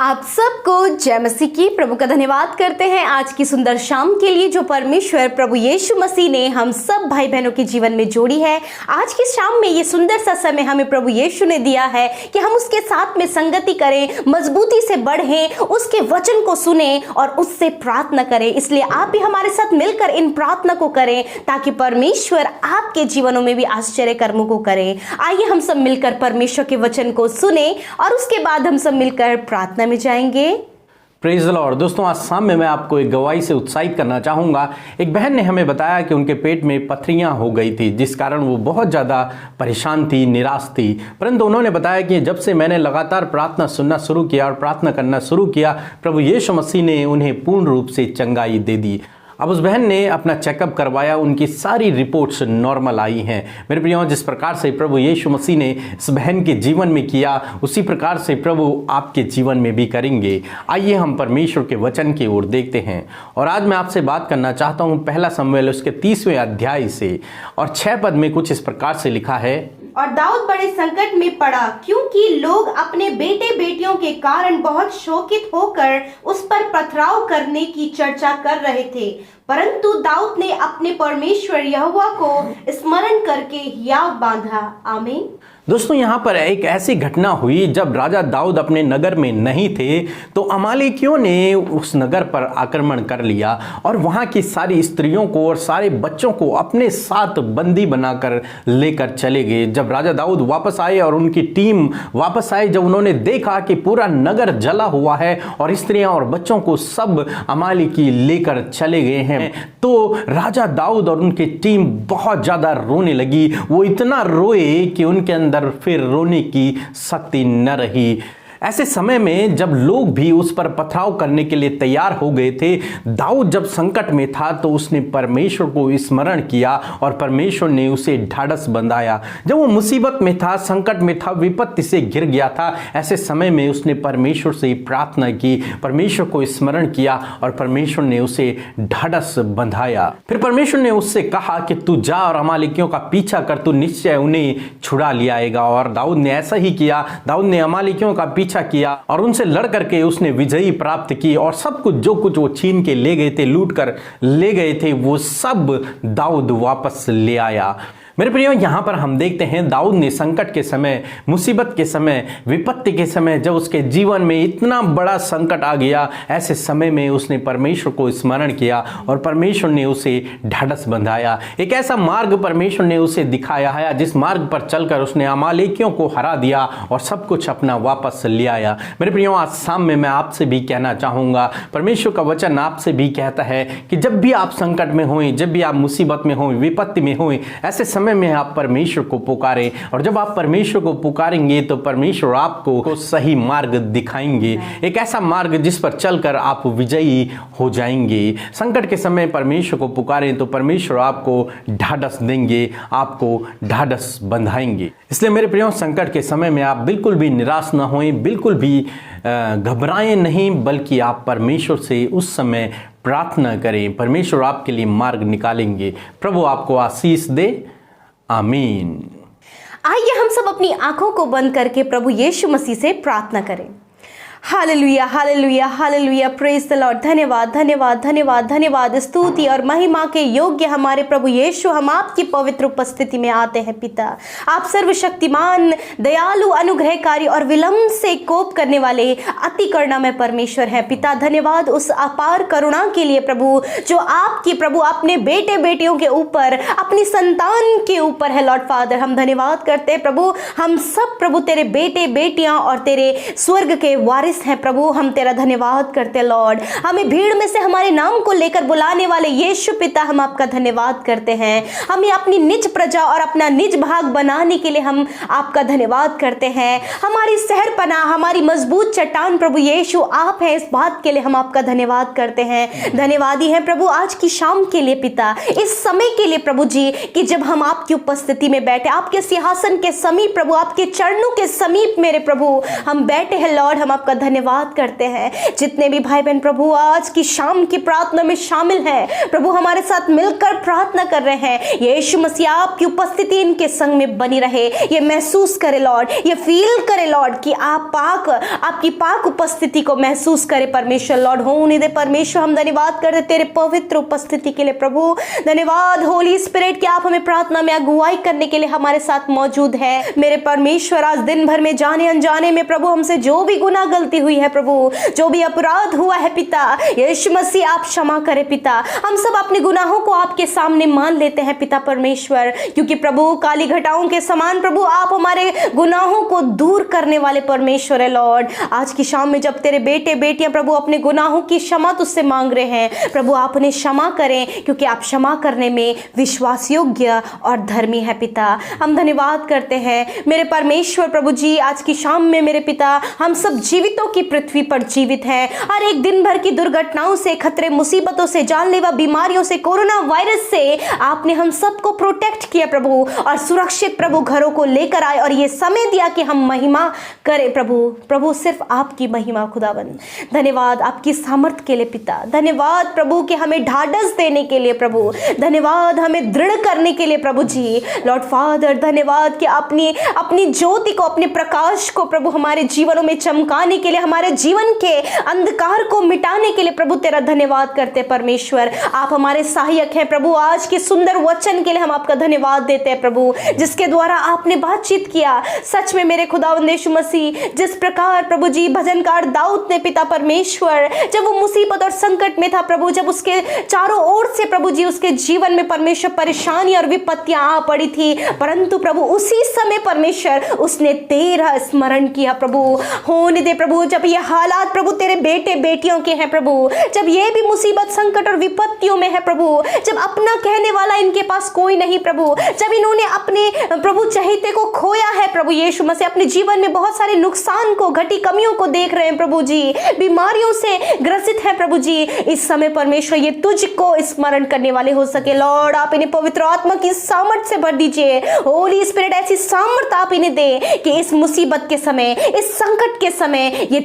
आप सबको जय मसीह की प्रभु का धन्यवाद करते हैं आज की सुंदर शाम के लिए जो परमेश्वर प्रभु यीशु मसीह ने हम सब भाई बहनों के जीवन में जोड़ी है। आज की शाम में ये सुंदर सा समय हमें प्रभु यीशु ने दिया है कि हम उसके साथ में संगति करें, मजबूती से बढ़ें, उसके वचन को सुने और उससे प्रार्थना करें। इसलिए आप भी हमारे साथ मिलकर इन प्रार्थना को करें ताकि परमेश्वर आपके जीवनों में भी आश्चर्य कर्मों को करें। आइए हम सब मिलकर परमेश्वर के वचन को सुने और उसके बाद हम सब मिलकर प्रार्थना में जाएंगे। Praise the Lord. दोस्तों, आज शाम में मैं आपको एक गवाही से उत्साहित करना चाहूँगा। एक बहन ने हमें बताया कि उनके पेट में पथरियाँ हो गई थी, जिस कारण वो बहुत ज़्यादा परेशान थी, निराश थी। परंतु उन्होंने बताया कि जब से मैंने लगातार प्रार्थना सुनना शुरू किया और प्रार्थना करना शुरू किया, प्रभु यीशु मसीह ने उन्हें पूर्ण रूप से चंगाई दे दी। अब उस बहन ने अपना चेकअप करवाया, उनकी सारी रिपोर्ट्स नॉर्मल आई हैं। मेरे प्रियो, जिस प्रकार से प्रभु यीशु मसीह ने इस बहन के जीवन में किया, उसी प्रकार से प्रभु आपके जीवन में भी करेंगे। आइए हम परमेश्वर के वचन की ओर देखते हैं। और आज मैं आपसे बात करना चाहता हूँ पहला शमूएल उसके 30वें अध्याय से, और 6 पद में कुछ इस प्रकार से लिखा है। और दाऊद बड़े संकट में पड़ा, क्योंकि लोग अपने बेटे बेटियों के कारण बहुत शोकित होकर उस पर पथराव करने की चर्चा कर रहे थे। परंतु दाऊद ने अपने परमेश्वर यहोवा को स्मरण करके हियाव बांधा। आमीन। दोस्तों, यहाँ पर एक ऐसी घटना हुई जब राजा दाऊद अपने नगर में नहीं थे तो अमालेकियों ने उस नगर पर आक्रमण कर लिया और वहाँ की सारी स्त्रियों को और सारे बच्चों को अपने साथ बंदी बनाकर लेकर चले गए। जब राजा दाऊद वापस आए और उनकी टीम वापस आए, जब उन्होंने देखा कि पूरा नगर जला हुआ है और स्त्रियां और बच्चों को सब अमालेकी लेकर चले गए हैं, तो राजा दाऊद और उनकी टीम बहुत ज़्यादा रोने लगी। वो इतना रोए कि उनके अंदर फिर रोने की शक्ति न रही। ऐसे समय में जब लोग भी उस पर पथराव करने के लिए तैयार हो गए थे, दाऊद जब संकट में था तो उसने परमेश्वर को स्मरण किया और परमेश्वर ने उसे ढाढ़स बंधाया। जब वो मुसीबत में था, संकट में था, विपत्ति से घिर गया था, ऐसे समय में उसने परमेश्वर से प्रार्थना की, परमेश्वर को स्मरण किया और परमेश्वर ने उसे ढाढ़स बंधाया। फिर परमेश्वर ने उससे कहा कि तू जा और अमालेकियों का पीछा कर, तू निश्चय उन्हें छुड़ा ले आएगा। और दाऊद ने ऐसा ही किया। दाऊद ने अमालेकियों का पीछा किया और उनसे लड़ करके उसने विजयी प्राप्त की और सब कुछ जो कुछ वो छीन के ले गए थे, लूट कर ले गए थे, वो सब दाऊद वापस ले आया। मेरे प्रियो, यहाँ पर हम देखते हैं दाऊद ने संकट के समय, मुसीबत के समय, विपत्ति के समय, जब उसके जीवन में इतना बड़ा संकट आ गया, ऐसे समय में उसने परमेश्वर को स्मरण किया और परमेश्वर ने उसे ढाढ़स बंधाया। एक ऐसा मार्ग परमेश्वर ने उसे दिखाया है जिस मार्ग पर चलकर उसने अमालेकियों को हरा दिया और सब कुछ अपना वापस ले आया। मेरे प्रियो, आज शाम में मैं आपसे भी कहना चाहूँगा, परमेश्वर का वचन आपसे भी कहता है कि जब भी आप संकट में हों, जब भी आप मुसीबत में हों, विपत्ति में हों, ऐसे समय में आप परमेश्वर को पुकारें। और जब आप परमेश्वर को पुकारेंगे तो परमेश्वर आपको सही मार्ग दिखाएंगे, एक ऐसा मार्ग जिस पर चलकर आप विजयी हो जाएंगे। संकट के समय परमेश्वर को पुकारें तो परमेश्वर आपको ढाढ़स देंगे, आपको ढाढ़स बंधाएंगे। इसलिए मेरे प्रियो, संकट के समय में आप बिल्कुल भी निराश ना होएं, बिल्कुल भी घबराएं नहीं, बल्कि आप परमेश्वर से उस समय प्रार्थना करें। परमेश्वर आपके लिए मार्ग निकालेंगे। प्रभु आपको आशीष दे। आमीन। आइए हम सब अपनी आंखों को बंद करके प्रभु यीशु मसीह से प्रार्थना करें। Hallelujah, hallelujah, hallelujah, praise the Lord. धन्यवाद, धन्यवाद, धन्यवाद, धन्यवाद, स्तुति और महिमा के योग्य हमारे प्रभु यीशु, हम आपकी पवित्र उपस्थिति में आते हैं। पिता, आप सर्वशक्तिमान, दयालु, अनुग्रहकारी और विलंब से कोप करने वाले अति करुणामय परमेश्वर है। पिता, धन्यवाद उस अपार करुणा के लिए प्रभु, जो आपकी प्रभु अपने बेटे बेटियों के ऊपर, अपनी संतान के ऊपर है। लॉर्ड फादर, हम धन्यवाद करते हैं प्रभु। हम सब प्रभु तेरे बेटे बेटियां और तेरे स्वर्ग के वारिस हैं प्रभु। हम तेरा धन्यवाद करते हैं लॉर्ड। हमें भीड़ में से हमारे नाम को लेकर बुलाने वाले यीशु पिता, हम आपका धन्यवाद करते हैं। हमें अपनी निज प्रजा और अपना निज भाग बनाने के लिए हम आपका धन्यवाद करते हैं। हमारी सहरपना, हमारी मजबूत चट्टान प्रभु यीशु आप हैं, इस बात के लिए हम आपका धन्यवाद करते हैं। धन्यवादी हैं प्रभु आज की शाम के लिए पिता, इस समय के लिए प्रभु जी, कि जब हम आपकी उपस्थिति में बैठे, आपके सिंहासन के समीप प्रभु, आपके चरणों के समीप मेरे प्रभु हम बैठे हैं लॉर्ड। हम आपका धन्यवाद करते हैं। जितने भी भाई बहन प्रभु आज की शाम की प्रार्थना में शामिल हैं, प्रभु हमारे साथ मिलकर प्रार्थना कर रहे हैं, यीशु मसीह आपकी उपस्थिति इनके संग में बनी रहे। ये महसूस करे लॉर्ड, ये फील करे लॉर्ड कि आपकी पाक उपस्थिति को महसूस करे परमेश्वर। लॉर्ड होने दे परमेश्वर। हम धन्यवाद करते तेरे पवित्र उपस्थिति के लिए प्रभु। धन्यवाद होली स्पिरिट कि आप हमें प्रार्थना में अगुवाई करने के लिए हमारे साथ मौजूद है। मेरे परमेश्वर आज दिन भर में जाने अनजाने में प्रभु हमसे जो भी गुनाह गलती हुई है प्रभु, जो भी अपराध हुआ है पिता, यीशु मसीह आप क्षमा करें पिता। हम सब अपने गुनाहों को आपके सामने मान लेते हैं पिता परमेश्वर, क्योंकि प्रभु काली घटाओं के समान प्रभु आप हमारे गुनाहों को दूर करने वाले परमेश्वर है लॉर्ड। आज की शाम में जब तेरे बेटे बेटियां प्रभु अपने गुनाहों की क्षमा तुझसे मांग रहे हैं प्रभु, आप उन्हें क्षमा करें, क्योंकि आप क्षमा करने में विश्वास योग्य और धर्मी है पिता। हम धन्यवाद करते हैं मेरे परमेश्वर प्रभु जी। आज की शाम में मेरे पिता हम सब जीवितों की पृथ्वी पर जीवित हैं। हर एक दिन भर की दुर्घटनाओं से, खतरे, मुसीबतों से, जानलेवा बीमारियों से, कोरोना वायरस से आपने हम सबको प्रोटेक्ट किया प्रभु, और सुरक्षित प्रभु घरों को लेकर आए और ये समय दिया कि हम महिमा करें प्रभु सिर्फ आपकी महिमा खुदावन। धन्यवाद आपकी सामर्थ के लिए पिता। धन्यवाद प्रभु कि हमें ढाढ़स देने के लिए प्रभु। धन्यवाद हमें दृढ़ करने के लिए प्रभु जी। लॉर्ड फादर धन्यवाद कि अपनी ज्योति को, अपने प्रकाश को प्रभु हमारे जीवनों में चमकाने के लिए, हमारे जीवन के अंधकार को मिटाने के लिए प्रभु तेरा धन्यवाद करते परमेश्वर। आप हमारे सहायक हैं प्रभु। आज के सुंदर वचन के लिए हम आपका धन्यवाद देते हैं प्रभु, जिसके द्वारा आपने बातचीत किया। सच में मेरे खुदावंद यीशु मसीह, जिस प्रकार प्रभु जी भजनकार दाऊद ने पिता परमेश्वर जब वो मुसीबत और संकट में था प्रभु, जब उसके चारों ओर से प्रभु जी उसके जीवन में परमेश्वर परेशानी और विपत्तियां आ पड़ी थी, परंतु प्रभु उसी समय परमेश्वर उसने तेरा स्मरण किया प्रभु। होने दे प्रभु जब ये हालात प्रभु तेरे बेटे बेटियों के हैं प्रभु, जब ये भी मुसीबत संकट और विपत्तियों में है प्रभु, जब अपना कहने वाला इनके पास कोई नहीं प्रभु, जब इन्होंने अपने प्रभु चहेते को खोया है प्रभु यीशु मसीह, अपने जीवन में बहुत सारे नुकसान को, घटी कमियों को देख रहे हैं प्रभु जी, बीमारियों से ग्रसित है प्रभु जी, इस समय परमेश्वर ये तुझको स्मरण करने वाले हो सके। लॉर्ड आप इन्हें पवित्र आत्मा की सामर्थ से भर दीजिए। होली स्पिरिट ऐसी सामर्थ आप इन्हें दे कि इस मुसीबत के समय, इस संकट के समय ये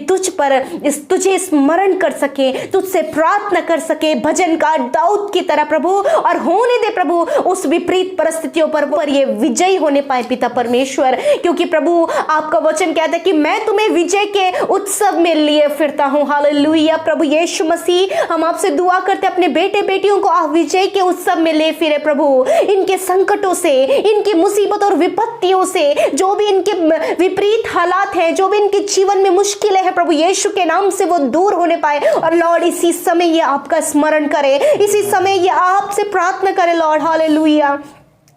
तुझे स्मरण कर सके, तुझसे प्रार्थना कर सके भजनकार दाऊद की तरह प्रभु, और होने दे प्रभु उस विपरीत परिस्थितियों पर ये विजयी होने पाए पिता परमेश्वर, क्योंकि प्रभु आपका वचन कहता है कि मैं तुम्हें विजय के उत्सव में लिए फिरता हूं। हालेलुया प्रभु यीशु मसीह, हम आपसे दुआ करते अपने बेटे बेटियों को आप विजय के उत्सव में ले फिरे प्रभु। इनके संकटों से, इनकी मुसीबत और विपत्तियों से, जो भी इनके विपरीत हालात हैं, जो भी इनके जीवन में मुश्किलें हैं प्रभु यीशु के नाम से वो दूर होने पाए। और लॉर्ड इसी समय ये आपका स्मरण करे, इसी समय ये आपसे प्रार्थना करे लॉर्ड। हालेलुया।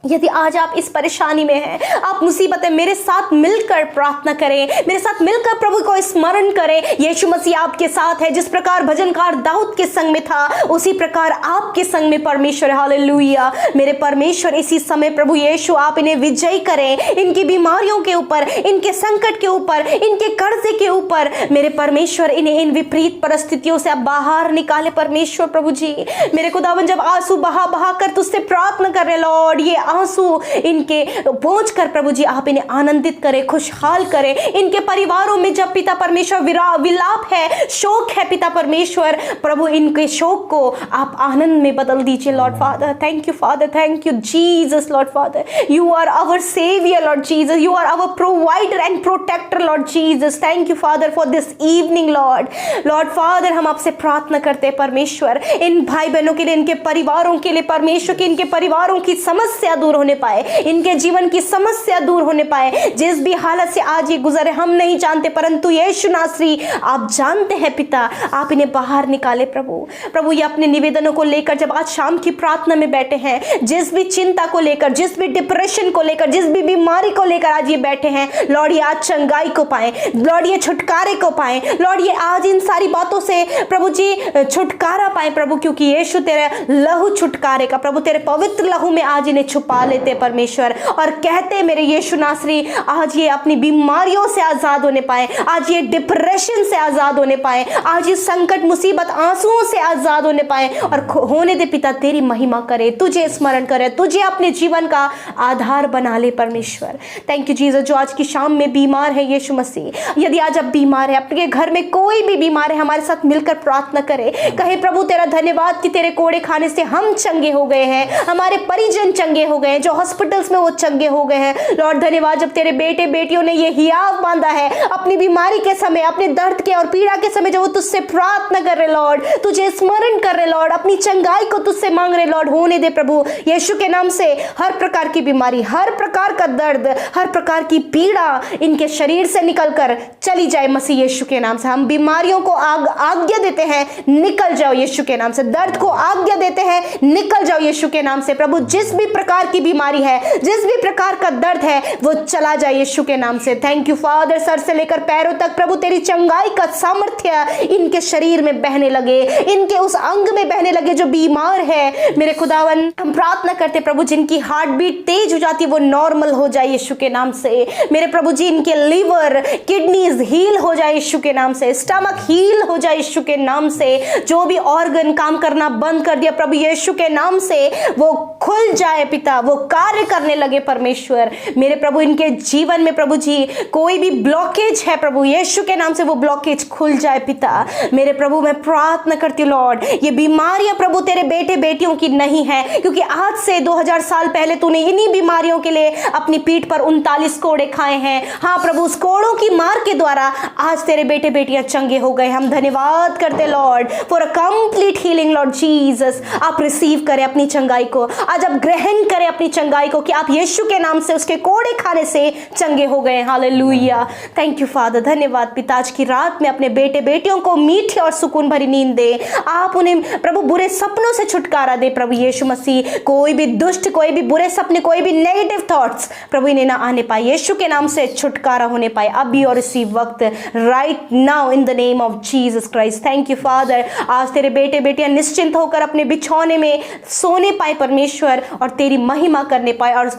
यदि आज आप इस परेशानी में हैं, आप मुसीबत है, मेरे साथ मिलकर प्रार्थना करें, मेरे साथ मिलकर प्रभु को स्मरण करें। यीशु मसीह आपके साथ है। जिस प्रकार भजनकार दाऊद के संग में था, उसी प्रकार आपके संग में परमेश्वर। हालेलुया मेरे परमेश्वर, इसी समय प्रभु यीशु आप इन्हें विजयी करें, इनकी बीमारियों के ऊपर, इनके संकट के ऊपर, इनके कर्जे के ऊपर। मेरे परमेश्वर इन्हें इन विपरीत परिस्थितियों से आप बाहर निकाले परमेश्वर प्रभु जी। मेरे खुदावन जब आंसू बहा बहा कर तुझसे प्रार्थना कर रहे लॉर्ड, ये आंसू इनके पहुंच कर प्रभु जी आप इन्हें आनंदित करें, खुशहाल करें। इनके परिवारों में जब पिता परमेश्वर विलाप है, शोक है पिता परमेश्वर, प्रभु इनके शोक को आप आनंद में बदल दीजिए Lord Father. Thank you Father, thank you Jesus Lord Father. You are our saviour Lord Jesus, you are our provider and protector Lord Jesus. Thank you Father for this evening Lord Father. हम आपसे प्रार्थना करते हैं परमेश्वर, इन भाई बहनों के लिए, इनके परिवारों के लिए परमेश्वर, की इनके परिवारों की समस्या दूर होने पाए, इनके जीवन की समस्या दूर होने पाए। जिस भी हालत से आज ये गुजरे हम नहीं जानते, परंतु यीशु नासरी आप जानते हैं पिता, आप इन्हें बाहर निकाले प्रभु। ये अपने निवेदनों को लेकर जब आज शाम की प्रार्थना में बैठे हैं, जिस भी चिंता को लेकर, जिस भी डिप्रेशन को लेकर, जिस भी बीमारी को लेकर आज ये बैठे हैं, लॉर्ड ये आज चंगाई को पाए, लॉर्ड ये छुटकारे को पाए, लॉर्ड ये आज इन सारी बातों से प्रभु जी छुटकारा पाए प्रभु, क्योंकि यीशु तेरे लहू छुटकारे का प्रभु, तेरे पवित्र लहू में आज इन्हें छुपा पा लेते परमेश्वर, और कहते मेरे यीशु नासरी आज ये अपनी बीमारियों से आजाद होने पाए, आज ये डिप्रेशन से आजाद होने पाए, आज ये संकट मुसीबत आंसुओं से आजाद होने पाए, और होने दे पिता तेरी महिमा करे, तुझे स्मरण करे, तुझे अपने जीवन का आधार बना ले परमेश्वर। Thank you Jesus. जो आज की शाम में बीमार है यीशु मसीह, यदि आज आप बीमार है, अपने घर में कोई भी बीमार है, हमारे साथ मिलकर प्रार्थना करे, कहे प्रभु तेरा धन्यवाद कि तेरे कोड़े खाने से हम चंगे हो गए हैं, हमारे परिजन चंगे हो गए हैं, जो हॉस्पिटल्स में वो चंगे हो गए हैं। लॉर्ड धन्यवाद जब तेरे बेटे बेटियों ने ये हियाव बांधा है अपनी बीमारी के समय, अपने दर्द के और पीड़ा के समय, जब वो तुझसे प्रार्थना कर रहे लॉर्ड, तुझे स्मरण कर रहे लॉर्ड, अपनी चंगाई को तुझसे मांग रहे लॉर्ड, होने दे प्रभु यीशु के नाम से हर प्रकार की बीमारी, हर प्रकार का दर्द, हर प्रकार की पीड़ा इनके शरीर से निकलकर चली जाए मसीह यीशु के नाम से। हम बीमारियों को आज्ञा देते हैं, निकल जाओ यीशु के नाम से। दर्द को आज्ञा देते हैं, निकल जाओ यीशु के नाम से। प्रभु जिस भी प्रकार की बीमारी है, जिस भी प्रकार का दर्द है, वो चला जाए यीशु के नाम से। Thank you father. सर से लेकर पैरों तक प्रभु तेरी चंगाई का सामर्थ्य इनके शरीर में बहने लगे, इनके उस अंग में बहने लगे जो बीमार है। मेरे खुदावन हम प्रार्थना करते प्रभु जिनकी हार्ट बीट तेज हो जाती है वो नॉर्मल हो जाए यीशु के नाम से। मेरे प्रभु जी इनके लिवर किडनीज हील हो जाए यीशु के नाम से, स्टमक हील हो जाए यीशु के नाम से। जो भी ऑर्गन काम करना बंद कर दिया प्रभु यीशु के नाम से वो खुल जाए पिता, वो कार्य करने लगे परमेश्वर। मेरे प्रभु इनके जीवन में प्रभु जी कोई भी ब्लॉकेज है प्रभु यीशु के नाम से वो ब्लॉकेज खुल जाए पिता। मेरे प्रभु मैं प्रार्थना करती हूँ लॉर्ड, ये बीमारियां प्रभु तेरे बेटे बेटियों की नहीं है, क्योंकि आज से 2000 साल पहले तूने इन्हीं बीमारियों के लिए अपनी पीठ पर 39 कोड़े खाए हैं। हाँ प्रभु उस कोड़ों की मार के द्वारा आज तेरे बेटे बेटियां चंगे हो गए। हम धन्यवाद करते Lord for a complete healing Lord Jesus. आप रिसीव करें अपनी चंगाई को, आज आप ग्रहण करें अपनी चंगाई को कि आप यीशु के नाम से उसके कोड़े खाने से चंगे हो गए। हालेलुया। Thank you father. धन्यवाद पिता। आज की रात में अपने बेटे बेटियों को मीठी और सुकून भरी नींद दे। आप उन्हें प्रभु बुरे सपनों से छुटकारा दे प्रभु यीशु मसीह। कोई भी दुष्ट, कोई भी बुरे सपने, कोई भी नेगेटिव थॉट्स प्रभु इन्हें ना आने पाए, यीशु के नाम से छुटकारा होने पाए अभी और इसी वक्त, right now in the name of Jesus Christ. Thank you father. आज तेरे बेटे बेटियां निश्चिंत होकर अपने बिछौने में सोने पाए परमेश्वर, और तेरी महिमा करने पाए, और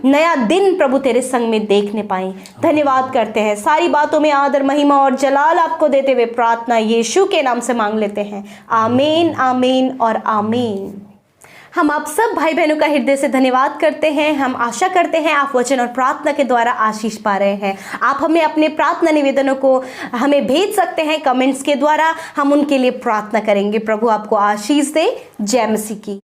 नया दिन प्रभु तेरे संग में देखने पाए। धन्यवाद करते हैं। सारी बातों में आदर महिमा और जलाल आपको देते हुए प्रार्थना यीशु के नाम से मांग लेते हैं। आमीन, आमीन और आमीन। हम आप सब भाई बहनों का हृदय से धन्यवाद करते हैं। हम आशा करते हैं आप वचन और प्रार्थना के द्वारा आशीष पा रहे हैं। आप हमें अपने प्रार्थना निवेदनों को हमें भेज सकते हैं कमेंट्स के द्वारा, हम उनके लिए प्रार्थना करेंगे। प्रभु आपको आशीष दे। जय मसीह की।